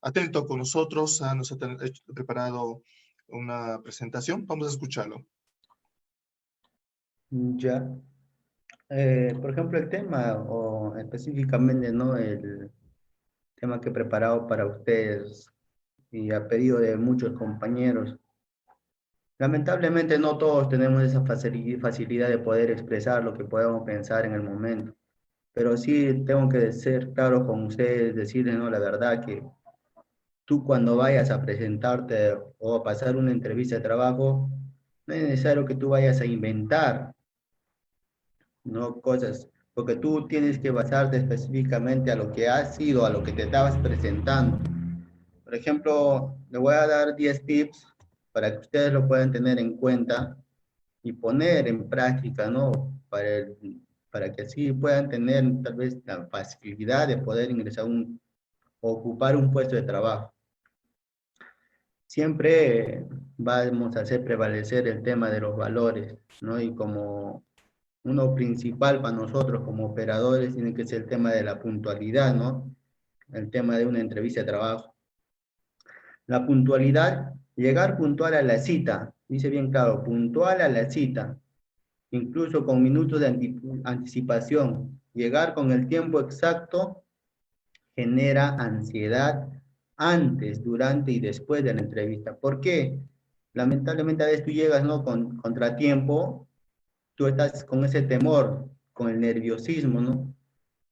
atento con nosotros, nos ha preparado una presentación. Vamos a escucharlo. Ya. Por ejemplo, el tema, o específicamente, ¿no? El tema que he preparado para ustedes y a pedido de muchos compañeros. Lamentablemente no todos tenemos esa facilidad de poder expresar lo que podemos pensar en el momento, pero sí tengo que ser claro con ustedes, decirles, ¿no? La verdad que tú cuando vayas a presentarte o a pasar una entrevista de trabajo, no es necesario que tú vayas a inventar, ¿no? Cosas, porque tú tienes que basarte específicamente a lo que has sido, a lo que te estabas presentando. Por ejemplo, le voy a dar 10 tips para que ustedes lo puedan tener en cuenta y poner en práctica, ¿no? Para que así puedan tener tal vez la facilidad de poder ingresar o ocupar un puesto de trabajo. Siempre vamos a hacer prevalecer el tema de los valores, ¿no? Y como uno principal para nosotros como operadores tiene que ser el tema de la puntualidad, ¿no? El tema de una entrevista de trabajo. La puntualidad, llegar puntual a la cita, dice bien claro, puntual a la cita, incluso con minutos de anticipación. Llegar con el tiempo exacto genera ansiedad antes, durante y después de la entrevista. ¿Por qué? Lamentablemente a veces tú llegas, ¿no? Con contratiempo, tú estás con ese temor, con el nerviosismo, ¿no?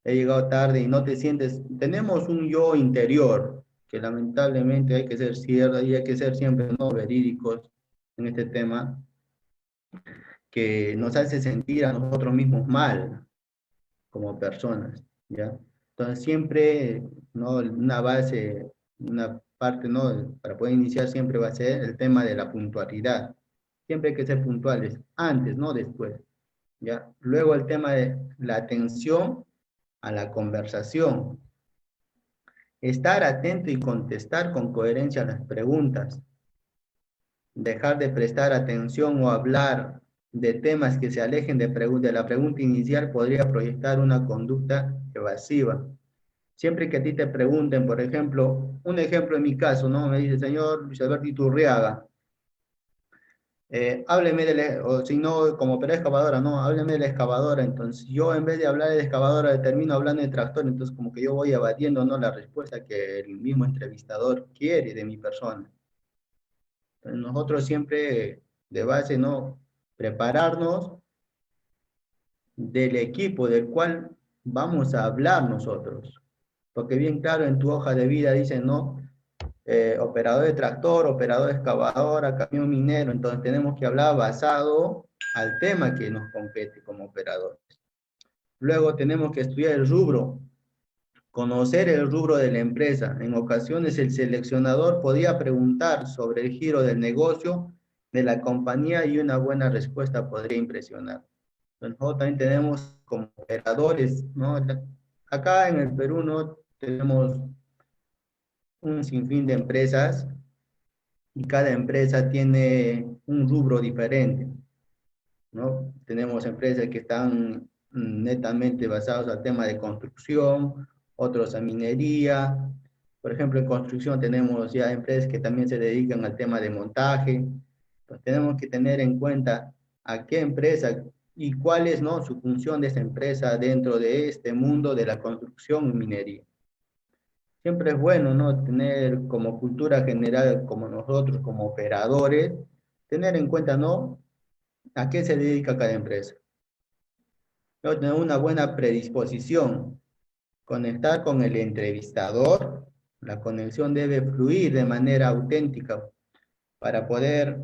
He llegado tarde y no te sientes, tenemos un yo interior que lamentablemente hay que ser cierto y hay que ser siempre, ¿no? Verídicos en este tema, que nos hace sentir a nosotros mismos mal como personas, ¿ya? Entonces siempre, ¿no? Una base, una parte, ¿no? Para poder iniciar siempre va a ser el tema de la puntualidad. Siempre hay que ser puntuales, antes, no después, ¿ya? Luego el tema de la atención a la conversación. Estar atento y contestar con coherencia a las preguntas. Dejar de prestar atención o hablar de temas que se alejen de la pregunta inicial podría proyectar una conducta evasiva. Siempre que a ti te pregunten, por ejemplo, un ejemplo en mi caso, ¿no? Me dice, señor Luis Alberto Iturriaga, hábleme o si no, como opera excavadora, no, hábleme de la excavadora. Entonces, yo en vez de hablar de excavadora, termino hablando de tractor. Entonces, como que yo voy evadiendo, ¿no? La respuesta que el mismo entrevistador quiere de mi persona. Entonces, nosotros siempre, de base, ¿no? Prepararnos del equipo del cual vamos a hablar nosotros. Porque bien claro en tu hoja de vida dicen, ¿no? Operador de tractor, operador de excavadora, camión minero. Entonces tenemos que hablar basado al tema que nos compete como operadores. Luego tenemos que estudiar el rubro, conocer el rubro de la empresa. En ocasiones el seleccionador podía preguntar sobre el giro del negocio de la compañía y una buena respuesta podría impresionar. Entonces, nosotros también tenemos como operadores, ¿no? Acá en el Perú, ¿no? Tenemos un sinfín de empresas y cada empresa tiene un rubro diferente, ¿no? Tenemos empresas que están netamente basadas al tema de construcción, otros a minería. Por ejemplo, en construcción tenemos ya empresas que también se dedican al tema de montaje. Entonces, tenemos que tener en cuenta a qué empresa y cuál es, ¿no? Su función de esa empresa dentro de este mundo de la construcción y minería. Siempre es bueno, ¿no? Tener como cultura general, como nosotros, como operadores, tener en cuenta, ¿no? A qué se dedica cada empresa. Luego tener una buena predisposición, conectar con el entrevistador. La conexión debe fluir de manera auténtica para poder,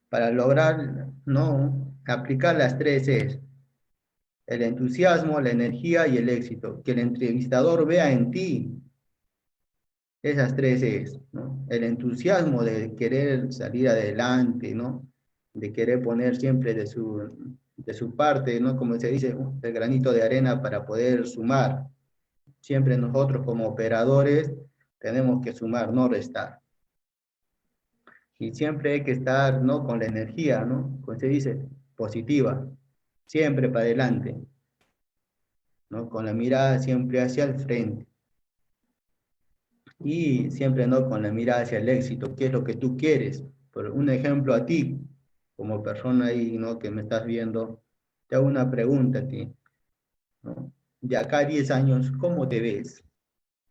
para lograr, ¿no? Aplicar las tres E's. El entusiasmo, la energía y el éxito. Que el entrevistador vea en ti esas tres es, ¿no? El entusiasmo de querer salir adelante, ¿no? De querer poner siempre de su parte, ¿no? Como se dice, el granito de arena para poder sumar. Siempre nosotros como operadores tenemos que sumar, no restar. Y siempre hay que estar, ¿no? Con la energía, ¿no? Como se dice, positiva. Siempre para adelante, ¿no? Con la mirada siempre hacia el frente. y siempre no con la mirada hacia el éxito, qué es lo que tú quieres. Por un ejemplo a ti, como persona ahí, ¿no? Que me estás viendo, te hago una pregunta a ti, ¿no? De acá a 10 años, ¿cómo te ves?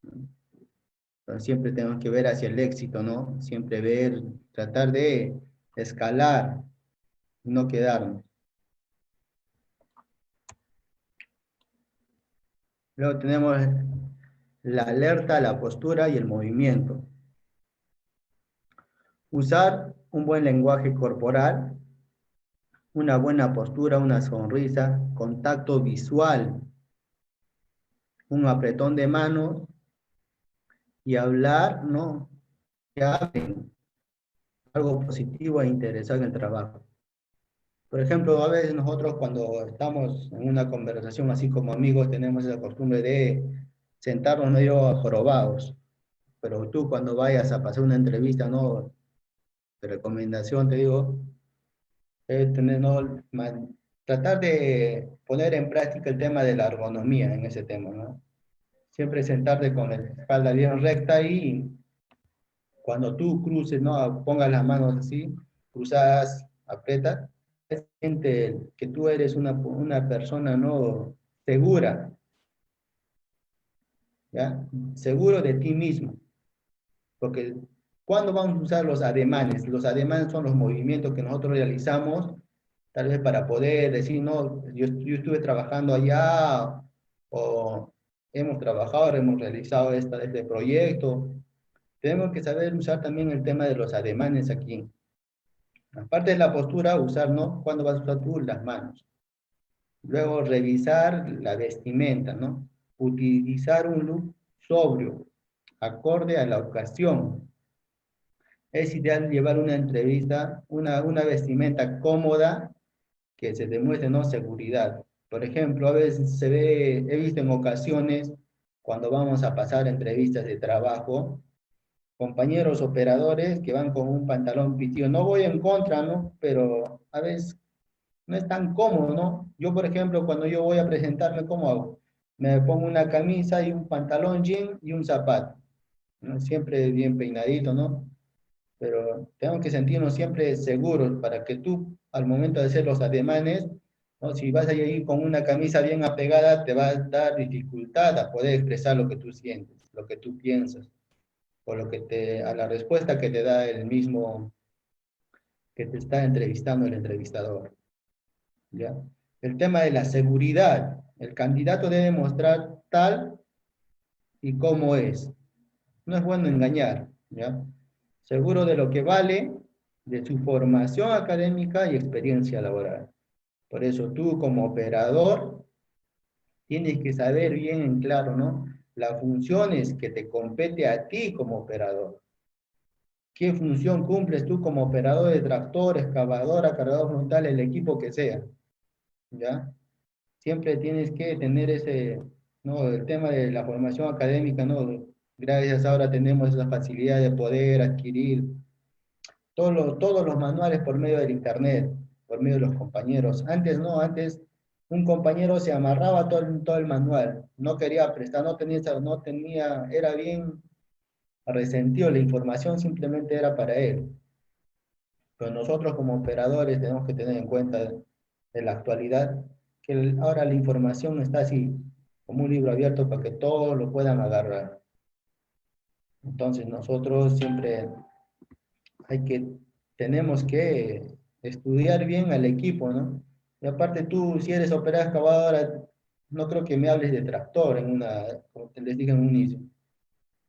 Entonces, siempre tenemos que ver hacia el éxito, ¿no? Siempre ver, tratar de escalar, no quedarnos. Luego tenemos la alerta, la postura y el movimiento. Usar un buen lenguaje corporal, una buena postura, una sonrisa, contacto visual, un apretón de manos y hablar, ¿no? Que hablen algo positivo e interesado en el trabajo. Por ejemplo, a veces nosotros cuando estamos en una conversación así como amigos tenemos esa costumbre de sentarnos medio jorobados, pero tú cuando vayas a pasar una entrevista, ¿no? De recomendación te digo, tener, ¿no? Tratar de poner en práctica el tema de la ergonomía en ese tema, ¿no? Siempre sentarte con la espalda bien recta y cuando tú cruces, ¿no? Pongas las manos así, cruzadas, aprietas, siente que tú eres una persona, ¿no? Segura, ¿ya? Seguro de ti mismo. Porque ¿cuándo vamos a usar los ademanes? Los ademanes son los movimientos que nosotros realizamos, tal vez para poder decir, no, yo estuve trabajando allá, o hemos trabajado, hemos realizado este proyecto. Tenemos que saber usar también el tema de los ademanes aquí. Aparte de la postura, usar, ¿no? ¿Cuándo vas a usar tú las manos? Luego, revisar la vestimenta, ¿no? Utilizar un look sobrio, acorde a la ocasión. Es ideal llevar una entrevista, una vestimenta cómoda que se demuestre, ¿no? Seguridad. Por ejemplo, a veces se ve, he visto en ocasiones, cuando vamos a pasar entrevistas de trabajo, compañeros operadores que van con un pantalón pitido. No voy en contra, ¿no? Pero a veces no es tan cómodo, ¿no? Yo, por ejemplo, cuando yo voy a presentarme, ¿cómo hago? Me pongo una camisa y un pantalón jean y un zapato, ¿no? Siempre bien peinadito, ¿no? Pero tenemos que sentirnos siempre seguros para que tú, al momento de hacer los ademanes, ¿no? Si vas a ir con una camisa bien apegada, te va a dar dificultad a poder expresar lo que tú sientes, lo que tú piensas, o a la respuesta que te da el mismo que te está entrevistando el entrevistador, ¿ya? El tema de la seguridad. El candidato debe mostrar tal y cómo es. No es bueno engañar, ¿ya? Seguro de lo que vale, de su formación académica y experiencia laboral. Por eso tú como operador tienes que saber bien en claro, ¿no? Las funciones que te compete a ti como operador. ¿Qué función cumples tú como operador de tractor, excavadora, cargador frontal, el equipo que sea? ¿Ya? Siempre tienes que tener ese, ¿no? El tema de la formación académica, ¿no? Gracias ahora tenemos esa facilidad de poder adquirir todos los manuales por medio del internet, por medio de los compañeros. Antes no, antes un compañero se amarraba todo el manual, no quería prestar, no tenía, era bien resentido, la información simplemente era para él. Pero nosotros como operadores tenemos que tener en cuenta de la actualidad que ahora la información está así, como un libro abierto para que todos lo puedan agarrar. Entonces nosotros siempre tenemos que estudiar bien al equipo, ¿no? Y aparte tú, si eres operador excavadora, no creo que me hables de tractor como te les dije en un inicio.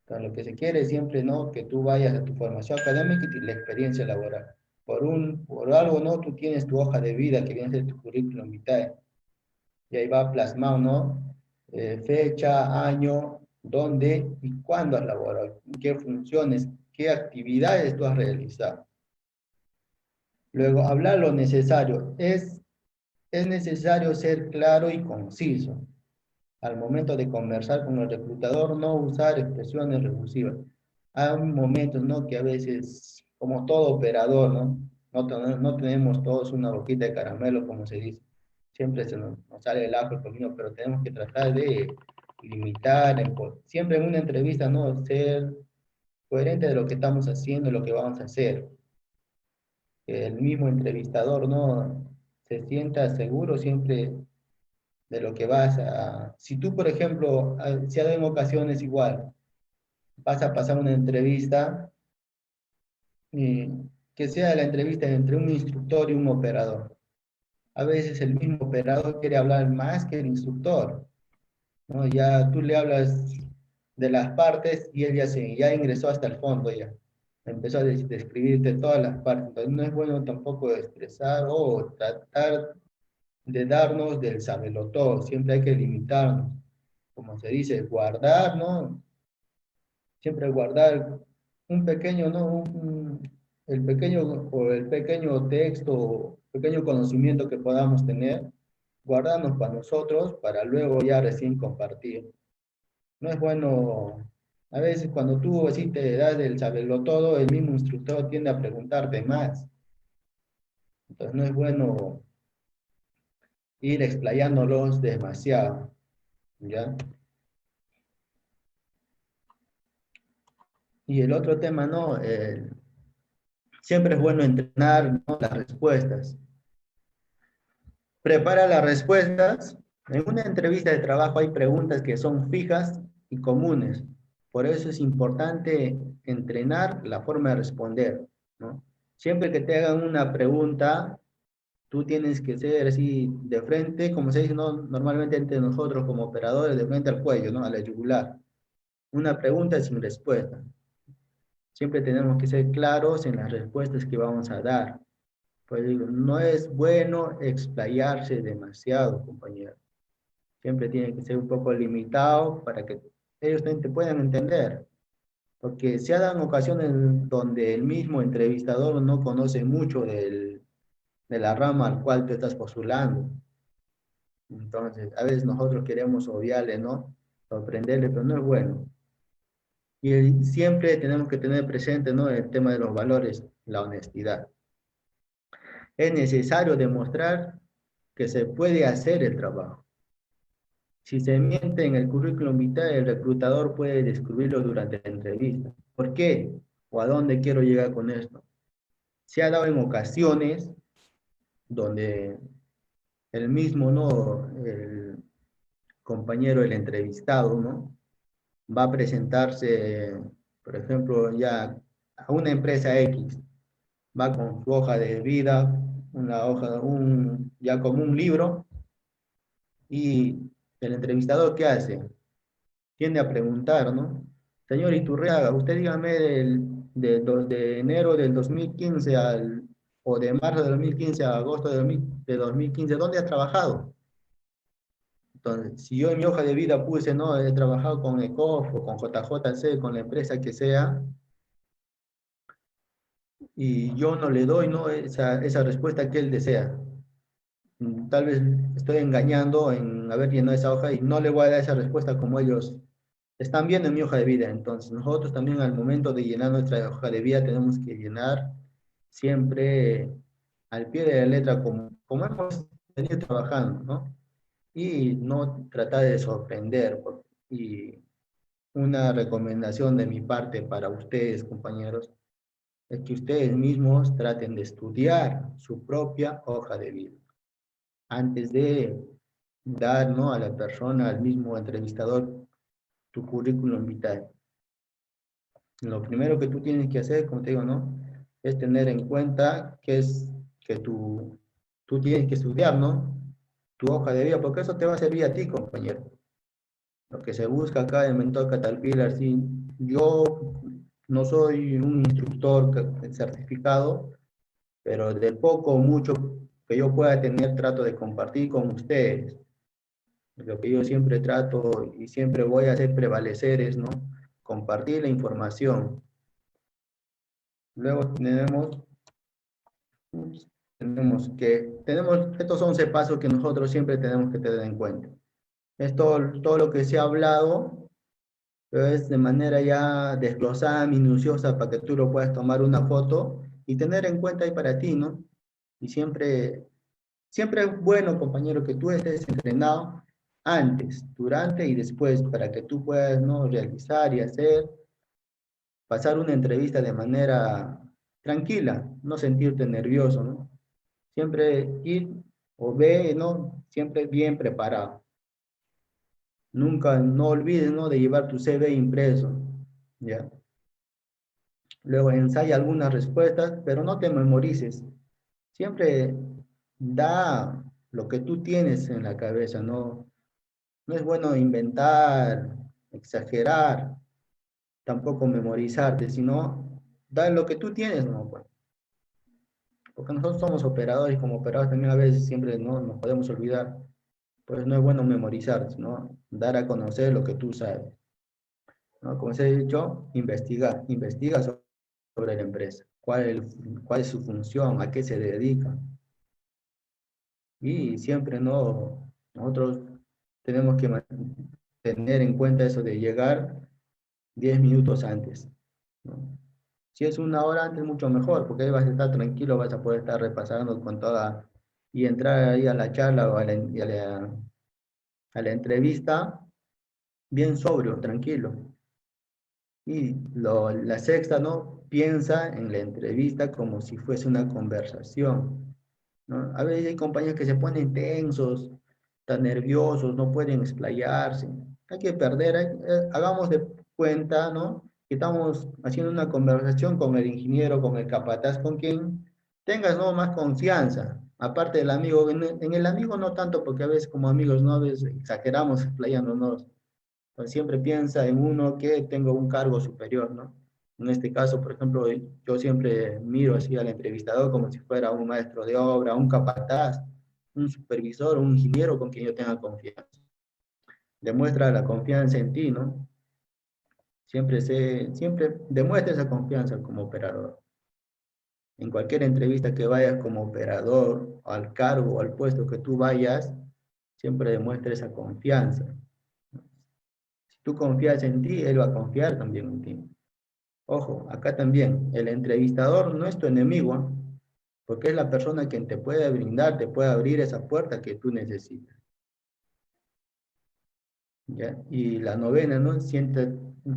Pero lo que se quiere es siempre, ¿no? Que tú vayas a tu formación académica y la experiencia laboral. Por algo, ¿no? Tú tienes tu hoja de vida que viene de tu currículum vitae. Y ahí va plasmado, ¿no? Fecha, año, dónde y cuándo has laborado, qué funciones, qué actividades tú has realizado. Luego, hablar lo necesario. Es necesario ser claro y conciso. Al momento de conversar con el reclutador, no usar expresiones rebusivas. Hay momentos, ¿no? Que a veces, como todo operador, ¿no? No tenemos todos una boquita de caramelo, como se dice. Siempre nos sale el ajo el comino, pero tenemos que tratar de limitar, siempre en una entrevista, ¿no? Ser coherente de lo que estamos haciendo, lo que vamos a hacer. Que el mismo entrevistador, ¿no? Se sienta seguro siempre de lo que vas a... Si tú, por ejemplo, si en ocasiones igual, vas a pasar una entrevista, y que sea la entrevista entre un instructor y un operador. A veces el mismo operador quiere hablar más que el instructor, ¿no? Ya tú le hablas de las partes y él ya ingresó hasta el fondo ya. Empezó a describirte todas las partes. Entonces no es bueno tampoco expresar o tratar de darnos del todo. Siempre hay que limitarnos. Como se dice, guardar, ¿no? Siempre guardar un pequeño, ¿no? El pequeño texto, pequeño conocimiento que podamos tener, guardarnos para nosotros, para luego ya recién compartir. No es bueno, a veces cuando tú así te das el saberlo todo, el mismo instructor tiende a preguntarte más. Entonces no es bueno ir explayándolos demasiado, ¿ya? Y el otro tema, ¿no? Siempre es bueno entrenar, ¿no? Las respuestas. Prepara las respuestas. En una entrevista de trabajo hay preguntas que son fijas y comunes. Por eso es importante entrenar la forma de responder, ¿no? Siempre que te hagan una pregunta, tú tienes que ser así de frente, como se dice, ¿no? Normalmente entre nosotros como operadores, de frente al cuello, ¿no? A la yugular. Una pregunta sin respuesta. Siempre tenemos que ser claros en las respuestas que vamos a dar. Pues digo, no es bueno explayarse demasiado, compañero. Siempre tiene que ser un poco limitado para que ellos también te puedan entender. Porque se dan ocasiones donde el mismo entrevistador no conoce mucho de la rama al cual te estás postulando. Entonces, a veces nosotros queremos obviarle, ¿no? Sorprenderle, pero no es bueno. Y siempre tenemos que tener presente, ¿no? El tema de los valores, la honestidad. Es necesario demostrar que se puede hacer el trabajo. Si se miente en el currículum vitae, el reclutador puede descubrirlo durante la entrevista. ¿Por qué? ¿O a dónde quiero llegar con esto? Se ha dado en ocasiones donde el mismo, ¿no? El compañero, el entrevistado, ¿no? Va a presentarse, por ejemplo, ya a una empresa X, va con su hoja de vida, una hoja, ya como un libro, y el entrevistador, ¿qué hace? Tiende a preguntar, ¿no? Señor Iturriaga, usted dígame de enero del 2015 o de marzo de 2015 a agosto de 2015, ¿dónde ha trabajado? Entonces, si yo en mi hoja de vida puse, no, he trabajado con ECOF o con JJC, con la empresa que sea, y yo no le doy, ¿no? esa respuesta que él desea. Tal vez estoy engañando en haber llenado esa hoja y no le voy a dar esa respuesta como ellos están viendo en mi hoja de vida. Entonces, nosotros también al momento de llenar nuestra hoja de vida tenemos que llenar siempre al pie de la letra como hemos venido trabajando, ¿no? Y no tratar de sorprender. Y una recomendación de mi parte para ustedes, compañeros, es que ustedes mismos traten de estudiar su propia hoja de vida antes de dar, ¿no? A la persona, al mismo entrevistador, tu currículum vitae. Lo primero que tú tienes que hacer, como te digo, ¿no? Es tener en cuenta que tú tienes que estudiar, ¿no? Tu hoja de vida, porque eso te va a servir a ti, compañero. Lo que se busca acá en Mentor Caterpillar, sí, yo no soy un instructor certificado, pero de poco o mucho que yo pueda tener, trato de compartir con ustedes. Lo que yo siempre trato y siempre voy a hacer prevalecer es, ¿no? Compartir la información. Luego tenemos estos 11 pasos que nosotros siempre tenemos que tener en cuenta. Es todo lo que se ha hablado, pero es de manera ya desglosada, minuciosa, para que tú lo puedas tomar una foto y tener en cuenta ahí para ti, ¿no? Y siempre es bueno, compañero, que tú estés entrenado antes, durante y después, para que tú puedas, ¿no?, realizar y hacer, pasar una entrevista de manera tranquila, no sentirte nervioso, ¿no? Siempre ir o ve, ¿no? Siempre bien preparado. Nunca, no olvides, ¿no?, de llevar tu CV impreso, ¿ya? Luego ensaya algunas respuestas, pero no te memorices. Siempre da lo que tú tienes en la cabeza, ¿no? No es bueno inventar, exagerar, tampoco memorizarte, sino da lo que tú tienes, ¿no? Pues, porque nosotros somos operadores y como operadores también a veces siempre no nos podemos olvidar. Pues no es bueno memorizar, sino dar a conocer lo que tú sabes, ¿no? Como se ha dicho, investiga sobre la empresa, cuál es su función, a qué se dedica. Y siempre no, nosotros tenemos que tener en cuenta eso de llegar 10 minutos antes, ¿no? Si es una hora antes, mucho mejor, porque ahí vas a estar tranquilo, vas a poder estar repasando con toda y entrar ahí a la charla o a la entrevista bien sobrio, tranquilo. Y la sexta, ¿no? Piensa en la entrevista como si fuese una conversación, ¿no? A veces hay compañeros que se ponen tensos, tan nerviosos, no pueden explayarse. Hay que perder, hagamos de cuenta, ¿no?, que estamos haciendo una conversación con el ingeniero, con el capataz, con quien tengas, ¿no?, más confianza. Aparte del amigo, en el amigo no tanto, porque a veces como amigos, ¿no?, a veces exageramos explayándonos. Pues siempre piensa en uno que tenga un cargo superior, ¿no? En este caso, por ejemplo, yo siempre miro así al entrevistador como si fuera un maestro de obra, un capataz, un supervisor, un ingeniero con quien yo tenga confianza. Demuestra la confianza en ti, ¿no? Siempre demuestra esa confianza como operador. En cualquier entrevista que vayas como operador, al cargo o al puesto que tú vayas, siempre demuestra esa confianza. Si tú confías en ti, él va a confiar también en ti. Ojo, acá también, el entrevistador no es tu enemigo, ¿ah? Porque es la persona quien te puede brindar, te puede abrir esa puerta que tú necesitas, ¿ya? Y la novena, ¿no?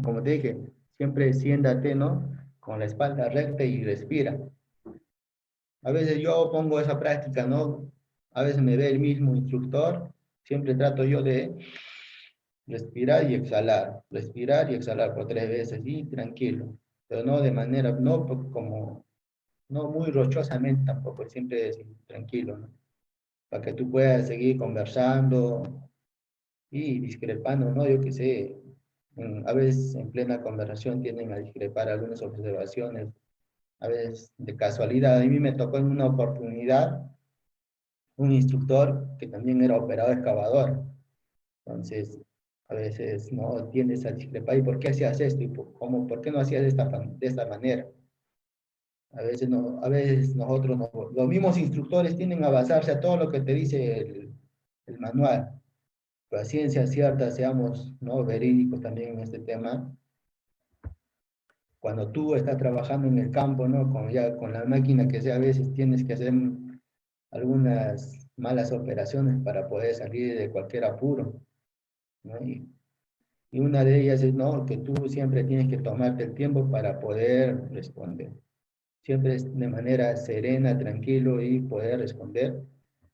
Como te dije, siempre siéntate, ¿no?, con la espalda recta y respira. A veces yo pongo esa práctica, ¿no? A veces me ve el mismo instructor, siempre trato yo de respirar y exhalar por 3 veces y tranquilo, pero no de manera, no como no muy rochosamente tampoco, siempre decir, tranquilo, ¿no? Para que tú puedas seguir conversando y discrepando, ¿no? Yo qué sé, a veces en plena conversación tienden a discrepar algunas observaciones, a veces de casualidad. A mí me tocó en una oportunidad un instructor que también era operador excavador, entonces a veces no tiendes a discrepar, ¿y por qué hacías esto? ¿Por qué no hacías de esta manera? A veces, no, a veces nosotros, los mismos instructores tienden a basarse a todo lo que te dice el manual. Pero a ciencia cierta, seamos, ¿no?, verídicos también en este tema. Cuando tú estás trabajando en el campo, ¿no?, ya con la máquina que sea, a veces tienes que hacer algunas malas operaciones para poder salir de cualquier apuro, ¿no? Y una de ellas es, ¿no?, que tú siempre tienes que tomarte el tiempo para poder responder. Siempre es de manera serena, tranquilo y poder responder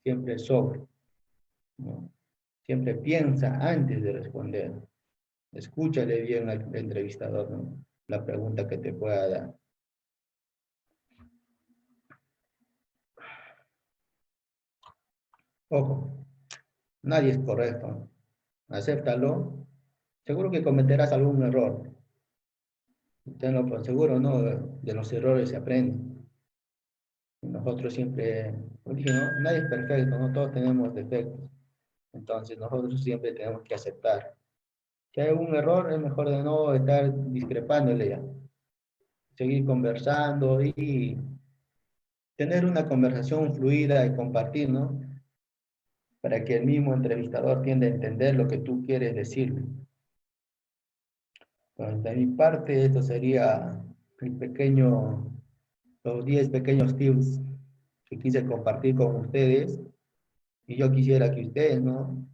siempre sobre, ¿no? Siempre piensa antes de responder. Escúchale bien al entrevistador, ¿no?, la pregunta que te pueda dar. Ojo, nadie es correcto. Acéptalo. Seguro que cometerás algún error. Tenlo por seguro, ¿no? De los errores se aprende. Nosotros siempre, como dije, ¿no?, nadie es perfecto, ¿no? Todos tenemos defectos. Entonces nosotros siempre tenemos que aceptar. Si hay algún error, es mejor de no estar discrepándole ya. Seguir conversando y tener una conversación fluida y compartir, ¿no? Para que el mismo entrevistador tienda a entender lo que tú quieres decirle. Bueno, de mi parte, esto sería los 10 pequeños tips que quise compartir con ustedes. Y yo quisiera que ustedes, ¿no?,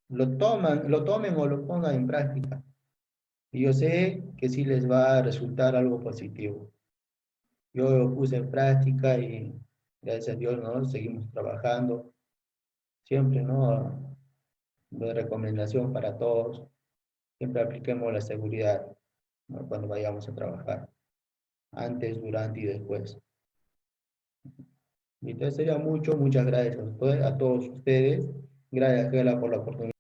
lo tomen o lo pongan en práctica. Y yo sé que sí les va a resultar algo positivo. Yo lo puse en práctica y gracias a Dios, ¿no? Seguimos trabajando. Siempre, ¿no? De recomendación para todos, siempre apliquemos la seguridad, ¿no? Cuando vayamos a trabajar, antes, durante y después. Y entonces sería muchas gracias a todos ustedes. Gracias, Gela, por la oportunidad.